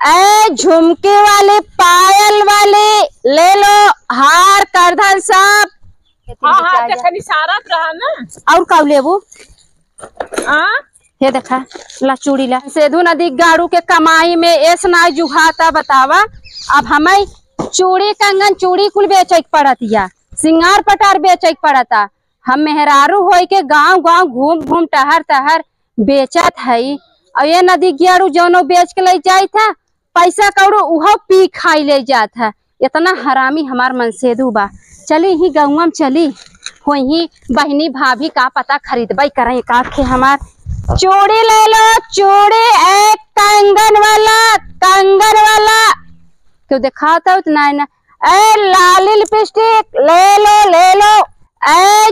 झुमके वाले पायल वाले ले लो, हार करधन सब। हाँ देखनी सारा रहा ना। और का लेबू? ये देखा ला चूड़ी ला। सेधु नदी गाड़ू के कमाई में ऐस ना जुहाता बतावा। अब हमें चूड़ी कंगन चूड़ी कुल बेचे पड़त या सिंगार पटार बेचे पड़ता। हम मेहरारू हो के गांव गांव घूम घूम टहर टहर बेचत है। और ये नदी गाड़ू जौनो बेच के ले जाए था, पैसा कौड़ो उहो पी खाई ले जात है। इतना हरामी हमार मन सेधु बा। चली ही गौवा में चली हो ही बहनी भाभी का पता खरीदबई करें का के हमार चूड़ी ले लो। चूड़ी एक कंगन वाला क्यों दिखाता उतना ना। लाली लिपस्टिक ले लो।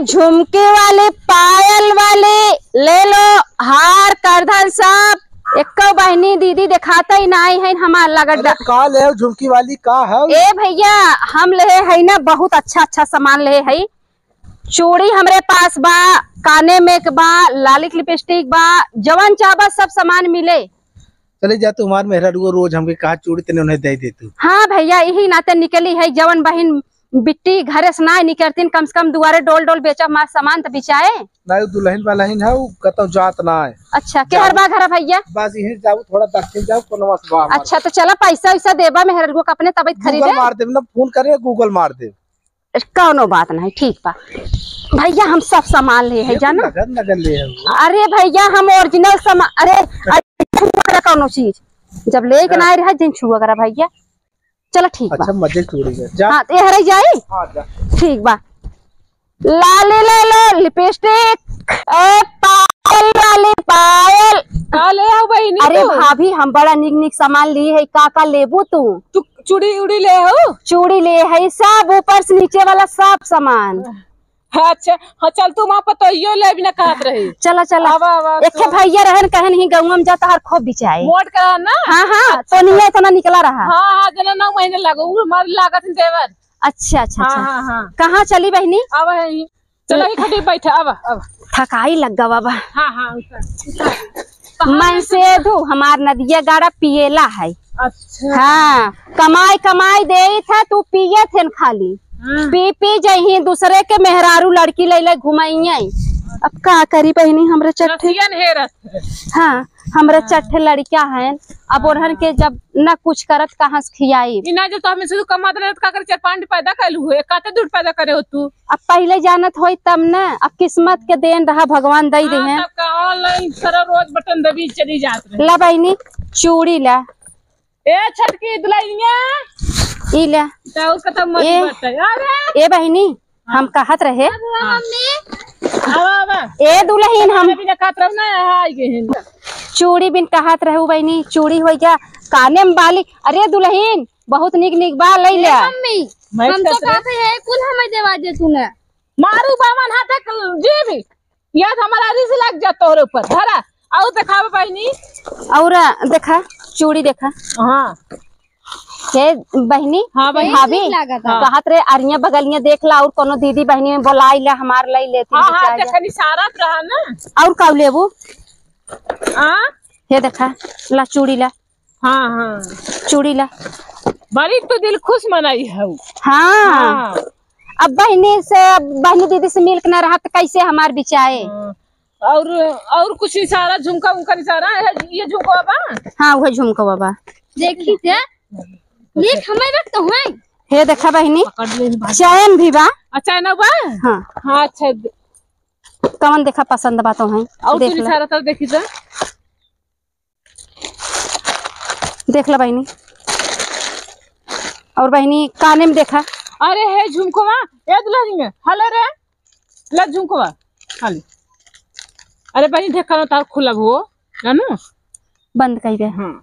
झुमके वाले पायल वाले ले लो, हार करधन सब। एक बहनी दीदी दिखाता ही नहीं है हमार लगत का ले झुमकी वाली का है। ए भैया हम ले है ना बहुत अच्छा सामान ले है। चूड़ी हमरे पास बा, काने में बा, लालिक लिपस्टिक बा, जवन चाबा सब सामान मिले। चले जा तू हमार मेहरा रोज हमके कहा चूड़ी तेने उन्हें दे दे तू। हाँ भैया यही नाते निकली है। जवन बहन बिट्टी घरे से ना निकलतीन कम से कम दुआरे डोल डोल बेचा हमार सामान तो बिचाए ना। दुल्हन वाला ही है कतो जात ना है। अच्छा के हर बा घर भैया बस यही जाऊ थोड़ा दक्षिण जाऊ कोनो बा। अच्छा तो चला पैसा वैसा देबा मेहर को अपने तबियत खरीदे मार दे ना, फोन करे गूगल मार दे। कौनो बात नहीं ठीक बा भैया। हम सब सामान ले है जाना। नगर ले है। अरे भैया हम ओरिजिनल सामान। अरे कौनो चीज जब ले के ना रहा जिन छुआ करा भैया। चलो ठीक बा। अच्छा मजे चूड़ी जा। हाँ ये हरे जाई। हाँ जा ठीक बा। लाली ले लो लिपस्टिक, पायल वाली पायल ले आओ बहनी। अरे भाभी हम बड़ा निक निक सामान ली है। का लेबू तू? चूड़ी उड़ी ले हो। चूड़ी ले है सब ऊपर से नीचे वाला सब सामान। अच्छा हाँ चल तू वहाँ पर ले भी ना कहत रही। चला एक भैया रहन कहन ही गौवा में जाता हर खूब बिचाए मोट करा ना। हाँ तो नहीं इतना निकला रहा। हाँ जना 9 महीने लागो हमारी लागत देवर। अच्छा कहाँ चली बहनी? अब चलो ही खटी बैठा। अब थकाई लग गवा बाबा। हाँ मैं सेधु हमार नदिया गाड़ा पियला है। अच्छा हाँ कमाई दे था तू पिए थे खाली पी जही दूसरे के मेहरारू लड़की ले घुमाइए। अब का करी बहनी हमरे चट्टे। हाँ हमरे चट्टे लड़किया हैं। अब ओढ़न के जब न कुछ करत कहाँ से खियाई। जो तो हमें से कमा दे का कर 4-5 पैदा कैलू हुए काते दूध पैदा करे हो तू। अब पहले जानत होई तब न। अब किस्मत के देन रहा भगवान दई दे हैं। ऑनलाइन सारा रोज बटन दबी चली जात रहे। ला बहनी चूड़ी ला। ए छटकी दुल्हनिया ई ला। ए बहनी हम कहत रहे ए दुल्हन हम चूड़ी बिन कहत रहू बहनी। चूड़ी हो जा काने में बाली। अरे दुल्हन बहुत निक निक बा ले ले। मम्मी हम तो कहते हैं कुल हमें देवा दे तूने। मारू बामन हाथ जी भी याद हमारा रिस लग जा तोरे ऊपर धरा। और देखा बहनी और देखा चूड़ी देखा। हाँ हे बहनी। हाँ भाभी कहत रहे अरिया बगलिया देख ला और कोनो दीदी बहनी में बोलाई ला हमार लाई लेती। हाँ देखनी सारा रहा ना। और का लेबू? ये देखा ला चूड़ी ला। हाँ चूड़ी ला। बड़ी तो दिल खुश मनाई है। हाँ अब बहनी दीदी से मिल के न रहा तो कैसे हमार बिचाए। और कुछ इशारा झुमका उनका इशारा है। ये झुमका बाबा। हाँ वो झुमका बाबा देखी थे देख हमें रख तो है। हे देखा बहनी चैन भी बा। अच्छा ना बा। हाँ अच्छा कौन देखा पसंद बा तो है। और देख सारा तो देखी तो देख ला बहनी। और बहनी काने में देखा। अरे है झुमकवा ए दुल्हनिया हले रे ले झुमकवा हाली। अरे बहनी देखा ना तार खुला हो जानू बंद कर दे। हाँ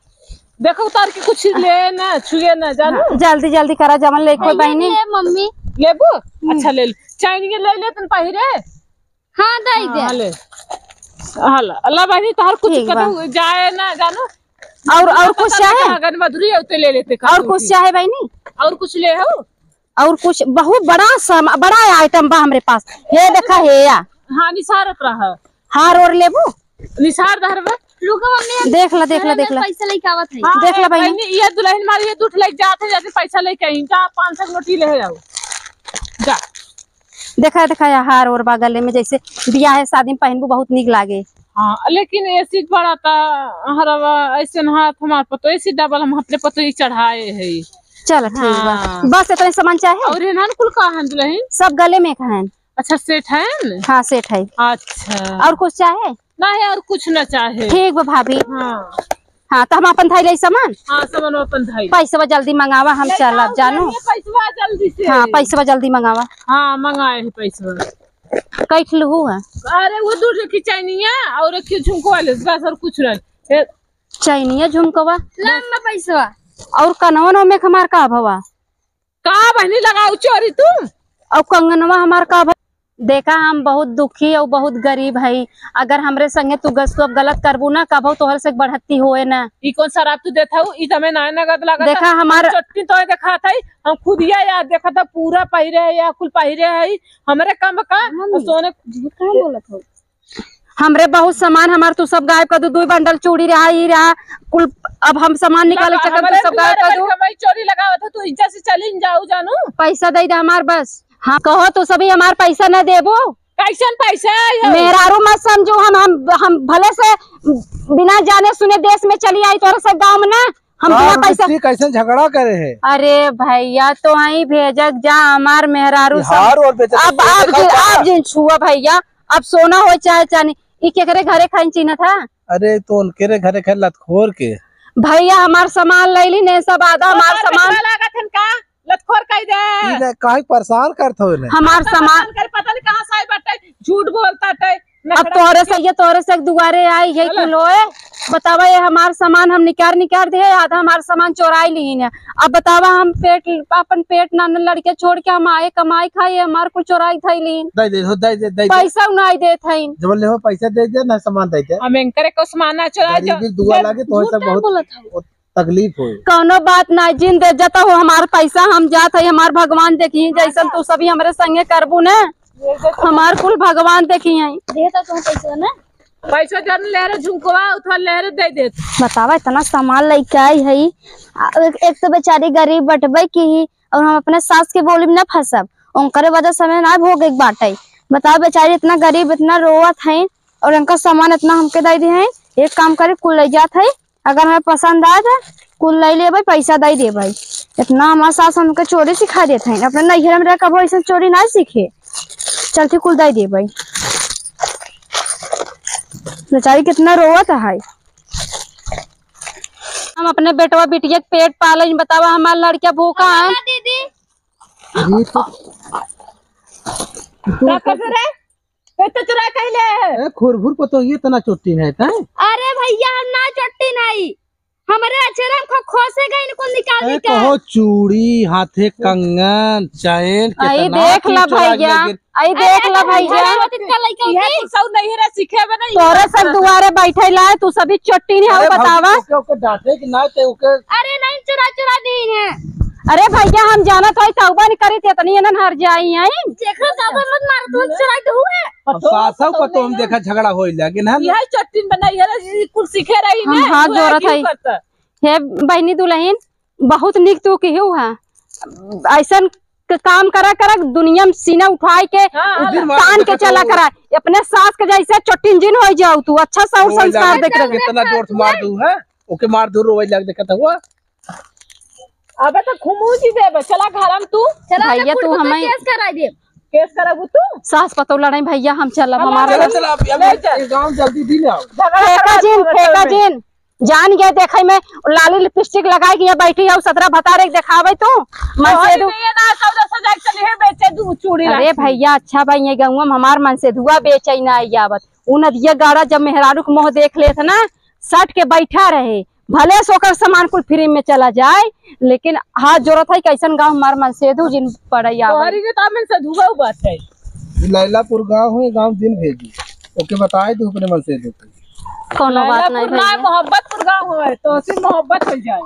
देखो उतार के कुछ ले ना छुए ना जानू। हाँ, जल्दी करा जमन लेको बहनी। मम्मी लेबू अच्छा ले चाइनीज ले तुम पहिरे। हाँ दई दे ले हला अल्लाह बहनी तार कुछ कदू जाए ना जानू। और कुछ चाहे अगर मधुरी होते ले लेते। और कुछ चाहे बहनी? और कुछ ले हो? और कुछ बहुत बड़ा आइटम बा हमरे पास। ये देखा है या। हाँ निसारत रहा। हार और लेबू निसार दहरबा रुको मम्मी देख ला देख ला देख ला पैसा लेके आवत है। हाँ, देख ला बहनी। बहनी, ये दुल्हन मारी ये दूठ लेके जाते जाते पैसा लेके आई जा 500 नोटी ले जाओ जा। देखा देखा या हार और बगले में जैसे बियाह है शादी में पहनबू बहुत निक लागे। हाँ लेकिन ऐसी बड़ा था हरवा ऐसे न हाथ हमार पतो ऐसी डबल हम अपने पतो ही चढ़ाए है। चल ठीक बा हाँ। बस इतना सामान चाहे और इन्हान कुल का है दुल्हन? सब गले में का है। अच्छा सेठ है न? हाँ सेठ है। अच्छा और कुछ चाहे? नहीं और कुछ न चाहे। ठीक बा भाभी। हाँ हाँ तो हम अपन थाई सामान हाँ सामान अपन धाई पैसा जल्दी मंगावा हम चलब जानू। पैसा जल्दी से। हाँ पैसा जल्दी मंगावा। हाँ मंगाए है पैसा। कैठ लू है? अरे वो दूध की चाइनिया और एक झुमको वाले बस और कुछ नहीं। चैनिया झुमकवा लम्बा पैसा और कनवा में हमार का भवा का बहनी लगाऊ चोरी तुम? और कंगनवा हमार का भवा। देखा हम बहुत दुखी और बहुत गरीब है। अगर हमरे संगे तू गलत करबू ना कबो तोहर से बढ़ती होए ना। ई कौन शराब तू देता हूँ ई तमें ना नगद लगा देखा हमार चटनी तो देखा था हम खुद याद देखा था पूरा पहिरे है या कुल पहिरे है हमारे कम का सोने कहाँ बोलत हो? हमरे बहुत सामान हमार तू सब गायब कर दू। 2 बंडल चूड़ी रहा ही रहा कुल। अब हम सामान निकाले चक्कर तू सब गायब कर दू। चोरी लगावा था तू इज्जत से चली जाऊ जानू। पैसा दे दे हमार बस। हाँ कहो तो सभी हमार पैसा न देबो। कैसन पैसा है? मेहरारू मत समझो। हम भले से बिना जाने सुने देश में चली आई तोरा सब गाँव में ना हम बिना पैसा। कैसे झगड़ा करे है? अरे भैया तो आई भेजक जा हमार मेहरारू हार और अब जिन छुआ भैया अब सोना हो चाहे चांदी ई केकरे घरे खाइन चीना था। अरे तो उनके घरे खैर लतखोर के भैया हमार सामान लैली ने सब आधा हमार सामान लतखोर कह दे काहे परेशान करत हो ने? हमार सामान पता नहीं कहाँ से बटे झूठ बोलता है। अब तोरे से दुआरे आई है किलोए। बतावा ये हमार सामान हम निकार दे आधा हमार सामान चोराई ली ने। अब बतावा हम अपन पेट नान लड़के छोड़ के हम आए कमाई खाई हमार कुछ चोराई थई ली। दे पैसा नहीं दे थई जब ले हो पैसा दे दे ना सामान दे दे। हम एंकर को सामान चोरा गरीबी दुआ लागे तो सब बहुत तकलीफ हो। कौनो बात ना जिन दे जाता हो हमार पैसा हम जात है हमार भगवान देखी जैसन तू सभी हमरे संगे करबू ना हमार कुल भगवान देखी है। देता तुम पैसा ना पैसा जन ले रे झुमकवा उठा ले रे दे दे। बतावा इतना सामान लेके आई है। एक तो बेचारी गरीब बटबे की ही और हम अपने सास के बोली में न फंसब उनकर वजह से हमें ना भोग एक बाटे। बताओ बेचारी इतना गरीब इतना रोवत है और उनका सामान इतना हमके दे दी है। एक काम करे कुल ले जात है अगर हमें पसंद आ जाए कुल ले ले भाई पैसा दे दे भाई। इतना हमारा सास हमके चोरी सिखा देते हैं अपने नैहर में कबो ऐसा चोरी ना सीखे। चलती कुल दे दे भाई। बेचारी कितना रोवत है। हम अपने बेटवा बिटिया के पेट पाले बतावा हमारा लड़का भूखा है। दीदी क्या कर रे तो चुरा कहले खुरभुर को तो ये तना चोटी है ता? अरे भैया हम ना चट्टी नहीं हमारे अचेरा को खोसे गए इनको निकाल के कहो चूड़ी हाथे कंगन चैन आई देख ला भैया आई देख ला भैया ये सब नहीं रे सीखे बना तोरे सब दुआरे बैठे ला तू सभी चोटी नहीं हो बतावा। ओके डांटे कि ना ते ओके अरे नहीं चुरा दी है। अरे भैया हम जाना तो तौबा नहीं करी थे इतनी न हर जाई आई देखो तब मत मार तू चुरा तो है सासा को तो हम देखा झगड़ा होई लागे ना यह चट्टी बनाई है कुछ सीखे रही हम है हाथ जोड़त है। हे बहनी दुल्हन बहुत निक तू की है ऐसा काम करा करा दुनिया में सीना उठाई के तान के चला करा अपने सास के जैसे चट्टी जिन हो जाओ तू अच्छा सा संस्कार देख रहे कितना जोर से मार दूं है ओके मार दूं रोई लाग देखा था हुआ। अबे तो घुमूजी दे चला घर में तू भैया तू हमें केस करा दे केस कराबू तू सास पतो लड़ाई भैया हम चलब हमारे चला अब गांव जल्दी दी ले फेंका जिन जान गए देखे में लाली लिपस्टिक लगाई के बैठी है 17 भतारे देखावे तू मन से ना सौदा सजा के चली है बेचे दू चूड़ी। अरे भैया अच्छा भाई ये गाँव में हमार मन से धुआ बेचे ना आई आवत उ नदिया गाड़ा जब मेहरारू के मुँह देख ले ना सट के बैठा रहे भले सोकर सामान कुल फ्री में चला जाए लेकिन हाथ जोड़त है कैसन गाँव हमार मन से धू जिन पड़े से धुआ बात है। लैलापुर गाँव है गाँव दिन भेजी ओके बताए तू अपने मन से देखो कोनो बात नहीं भैया मोहब्बत गाँव है तो सिर्फ मोहब्बत हो जाए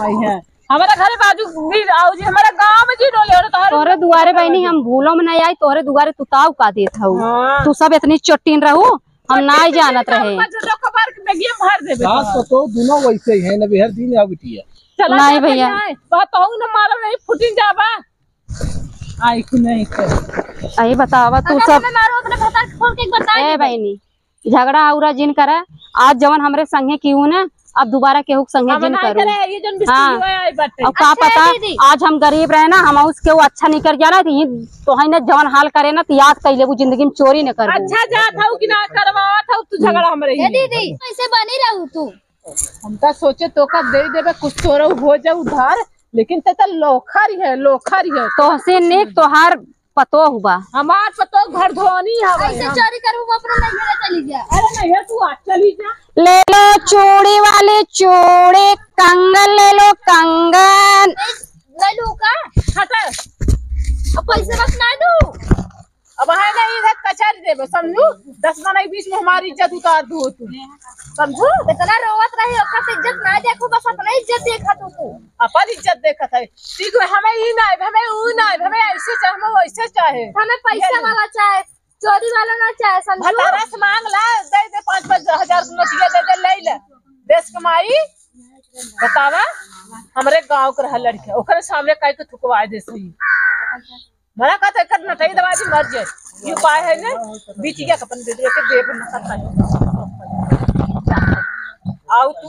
आई है हमारा घर बाजू भी आओ जी हमारा गांव में जी डोले और तोहरे दुआरे बहनी हम भूलो में नहीं आई तोहरे दुआरे तू ताव का देत हूँ तू सब इतनी चोटीन रहू हम नहीं जानत रहे। कबार के बेगिया भर देबे सास तो दोनों वैसे ही है न बेहर दिन आ बिटिया। चला नहीं भैया। बात हो न मारो नहीं फुटिन जाबा आई कि नहीं कर आई बतावा तू सब मारो अपने भता के फोन के बता ए बहनी झगड़ा उरा जिन करे आज जवन हमरे संगे क्यों ना अब दोबारा केहू के संगे जिन करू। ये जन बिस्ती हाँ। होए आई बाटे अब का पता आज हम गरीब रहे ना हम उसके वो अच्छा नहीं कर जाना तो है ना जवन हाल करे ना तो याद कर लेबू जिंदगी में चोरी न कर। अच्छा जात हूं कि ना करवावा था तू झगड़ा हमरे ही दीदी ऐसे बनी रहू तू। हम तो सोचे तो का दे देबे कुछ तोरो हो जाऊ उधार लेकिन ते लोखरी है तो से नेक तोहार पतो हुआ हमार पतो घर धोनी हवे ऐसे चोरी करू वो अपने नहीं चली जा। अरे नहीं है तू आज चली जा ले लो चूड़ी वाले चूड़ी कंगन ले लो कंगन। ले लू का हटा अब पैसे बस ना दू। अब है ना इधर कचहरी देबे समझू 10 मना के बीच में हमारी इज्जत उतार दू तू समझू इतना रोवत रही ओकर इज्जत ना देखो बस अपना इज्जत देखा तू अपन इज्जत देखत है ठीक है हमें ई ना हमें ऊ ना हमें ऐसे चाहे हमें वैसे चाहे हमें पैसा वाला चाहे चोरी वाला ना चाहे समझो। भतारा से मांग ला दे 5-5 हजार नोटिया दे ले ले देश कमाई बतावा हमरे गांव के रह लड़के ओकरे सामने काई के थुकवा दे सही मरा कहते कर नटई दवा दी मर जाए ये उपाय है ना बीच के अपन दे के देख न सकता आओ तू